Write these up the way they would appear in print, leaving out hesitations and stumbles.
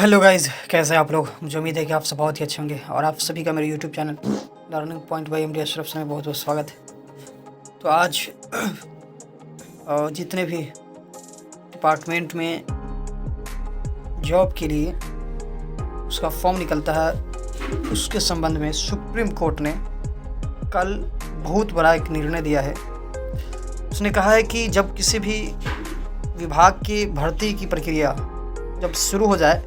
Hello guys, कैसे हैं आप लोग। मुझे उम्मीद है कि आप सब बहुत ही अच्छे होंगे और आप सभी का मेरे YouTube channel learning point by MD Ashraf से में बहुत बहुत स्वागत है। तो आज जितने भी डिपार्टमेंट में जॉब के लिए उसका फॉर्म निकलता है, उसके संबंध में सुप्रीम कोर्ट ने कल बहुत बड़ा एक निर्णय दिया है। उसने कहा है कि जब किसी भी विभाग की भर्ती की प्रक्रिया जब शुरू हो जाए,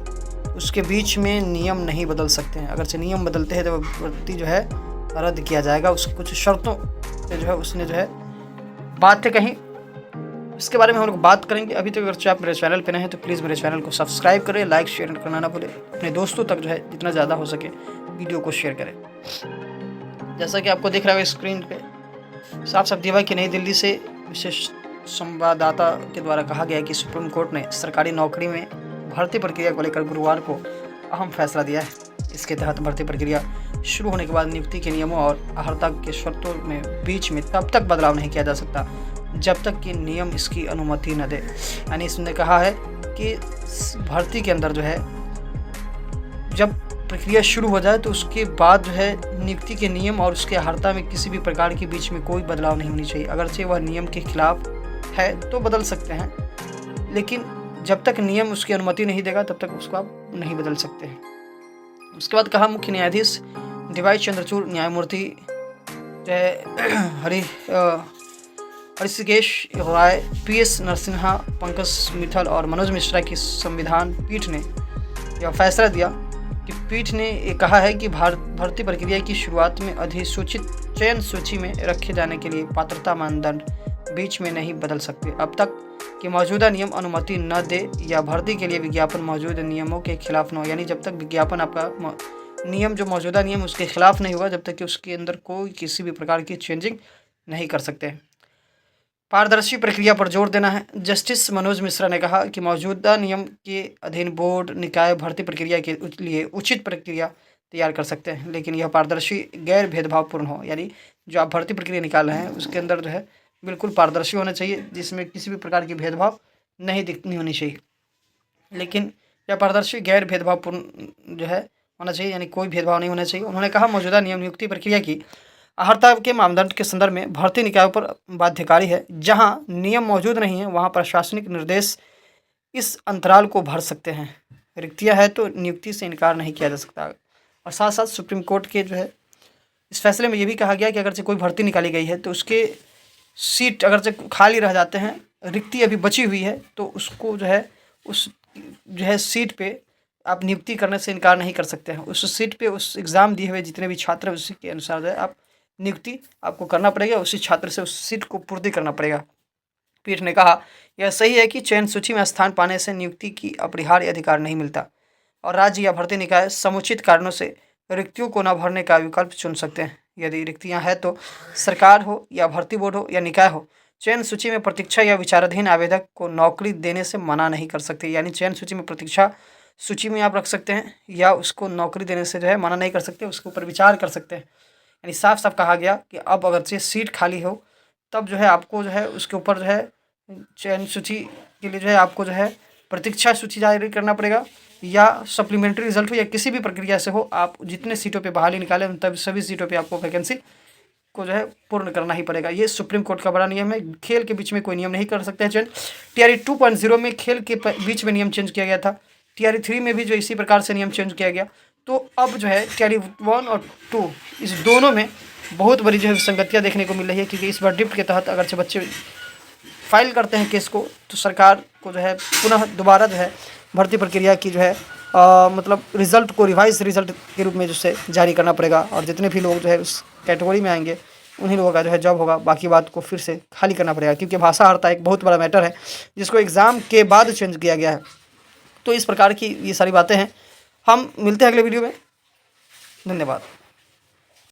उसके बीच में नियम नहीं बदल सकते हैं। अगर से नियम बदलते हैं तो भर्ती जो है रद्द किया जाएगा। उसकी कुछ शर्तों से जो है उसने जो है बातें कहीं, इसके बारे में हम लोग बात करेंगे। अभी तक अगर आप मेरे चैनल पे नए हैं तो प्लीज़ मेरे चैनल को सब्सक्राइब करें, लाइक शेयर करना ना भूलें, अपने दोस्तों तक जो है जितना ज़्यादा हो सके वीडियो को शेयर करें। जैसा कि आपको दिख रहा है स्क्रीन पे साफ साफ दिया है कि नई दिल्ली से विशेष संवाददाता के द्वारा कहा गया कि सुप्रीम कोर्ट ने सरकारी नौकरी में भर्ती प्रक्रिया को लेकर गुरुवार को अहम फैसला दिया है। इसके तहत भर्ती प्रक्रिया शुरू होने के बाद नियुक्ति के नियमों और अर्हता के शर्तों में बीच में तब तक बदलाव नहीं किया जा सकता जब तक कि नियम इसकी अनुमति न दे। यानी इसने कहा है कि भर्ती के अंदर जो है जब प्रक्रिया शुरू हो जाए तो उसके बाद जो है नियुक्ति के नियम और उसके अर्हता में किसी भी प्रकार के बीच में कोई बदलाव नहीं होनी चाहिए। अगरचे वह नियम के खिलाफ है तो बदल सकते हैं, लेकिन जब तक नियम उसकी अनुमति नहीं देगा तब तक उसको आप नहीं बदल सकते हैं। उसके बाद कहा मुख्य न्यायाधीश डीवाई चंद्रचूड़, न्यायमूर्ति हृषिकेश राय, पीएस नरसिम्हा, पंकज मित्तल और मनोज मिश्रा की संविधान पीठ ने यह फैसला दिया कि पीठ ने ये कहा है कि भर्ती प्रक्रिया की शुरुआत में अधिसूचित चयन सूची में रखे जाने के लिए पात्रता मानदंड बीच में नहीं बदल सकते। अब तक कि मौजूदा नियम अनुमति न दे या भर्ती के लिए विज्ञापन मौजूदा नियमों के खिलाफ न हो, यानी जब तक विज्ञापन आपका नियम जो मौजूदा नियम उसके खिलाफ नहीं होगा, जब तक कि उसके अंदर कोई किसी भी प्रकार की चेंजिंग नहीं कर सकते। पारदर्शी प्रक्रिया पर जोर देना है। जस्टिस मनोज मिश्रा ने कहा कि मौजूदा नियम के अधीन बोर्ड निकाय भर्ती प्रक्रिया के लिए उचित प्रक्रिया तैयार कर सकते हैं, लेकिन यह पारदर्शी गैर भेदभावपूर्ण हो। यानी जो आप भर्ती प्रक्रिया निकाल रहे हैं उसके अंदर जो है बिल्कुल पारदर्शी होना चाहिए, जिसमें किसी भी प्रकार की भेदभाव नहीं होनी चाहिए। लेकिन यह पारदर्शी गैर भेदभावपूर्ण जो है होना चाहिए, यानी कोई भेदभाव नहीं होना चाहिए। उन्होंने कहा मौजूदा नियम नियुक्ति प्रक्रिया की अर्हता के मानदंड के संदर्भ में भर्ती निकायों पर बाध्यकारी है। जहां नियम मौजूद नहीं है वहां प्रशासनिक निर्देश इस अंतराल को भर सकते हैं। रिक्तियाँ है तो नियुक्ति से इनकार नहीं किया जा सकता। और साथ साथ सुप्रीम कोर्ट के जो है इस फैसले में ये भी कहा गया कि अगर से कोई भर्ती निकाली गई है तो उसके सीट अगर से खाली रह जाते हैं, रिक्ति अभी बची हुई है, तो उसको जो है उस जो है सीट पे आप नियुक्ति करने से इनकार नहीं कर सकते हैं। उस सीट पे उस एग्ज़ाम दिए हुए जितने भी छात्र हैं उसी के अनुसार जो है आप नियुक्ति आपको करना पड़ेगा, उसी छात्र से उस सीट को पूर्ति करना पड़ेगा। पीठ ने कहा यह सही है कि चयन सूची में स्थान पाने से नियुक्ति की अपरिहार्य अधिकार नहीं मिलता और राज्य या भर्ती निकाय समुचित कारणों से रिक्तियों को न भरने का विकल्प चुन सकते हैं। यदि रिक्तियां हैं तो सरकार हो या भर्ती बोर्ड हो या निकाय हो, चयन सूची में प्रतीक्षा या विचाराधीन आवेदक को नौकरी देने से मना नहीं कर सकते। यानी चयन सूची में प्रतीक्षा सूची में आप रख सकते हैं या उसको नौकरी देने से जो है मना नहीं कर सकते, उसके ऊपर विचार कर सकते हैं। यानी साफ साफ कहा गया कि अब अगर से सीट खाली हो तब जो है आपको जो है उसके ऊपर जो है चयन सूची के लिए जो है आपको जो है प्रतीक्षा सूची जारी करना पड़ेगा, या सप्लीमेंट्री रिजल्ट हो या किसी भी प्रक्रिया से हो, आप जितने सीटों पे बहाली निकालें उन तब सभी सीटों पे आपको वैकेंसी को जो है पूर्ण करना ही पड़ेगा। ये सुप्रीम कोर्ट का बड़ा नियम है। खेल के बीच में कोई नियम नहीं कर सकते हैं चेंज। TRE 2.0 में खेल के बीच में नियम चेंज किया गया था। TRE 3 में भी जो इसी प्रकार से नियम चेंज किया गया। तो अब जो है TRE 1 और 2 इस दोनों में बहुत बड़ी जो है विसंगतियाँ देखने को मिल रही है, क्योंकि इस वर्डिक्ट के तहत अगर से बच्चे फाइल करते हैं केस को तो सरकार को जो है पुनः दोबारा जो है भर्ती प्रक्रिया की जो है मतलब रिज़ल्ट को रिवाइज रिज़ल्ट के रूप में जो है जारी करना पड़ेगा, और जितने भी लोग जो है उस कैटेगरी में आएंगे उन्हीं लोगों का जो है जॉब होगा। बाकी बात को फिर से खाली करना पड़ेगा, क्योंकि भाषा अर्हता एक बहुत बड़ा मैटर है जिसको एग्ज़ाम के बाद चेंज किया गया है। तो इस प्रकार की ये सारी बातें हैं। हम मिलते हैं अगले वीडियो में। धन्यवाद।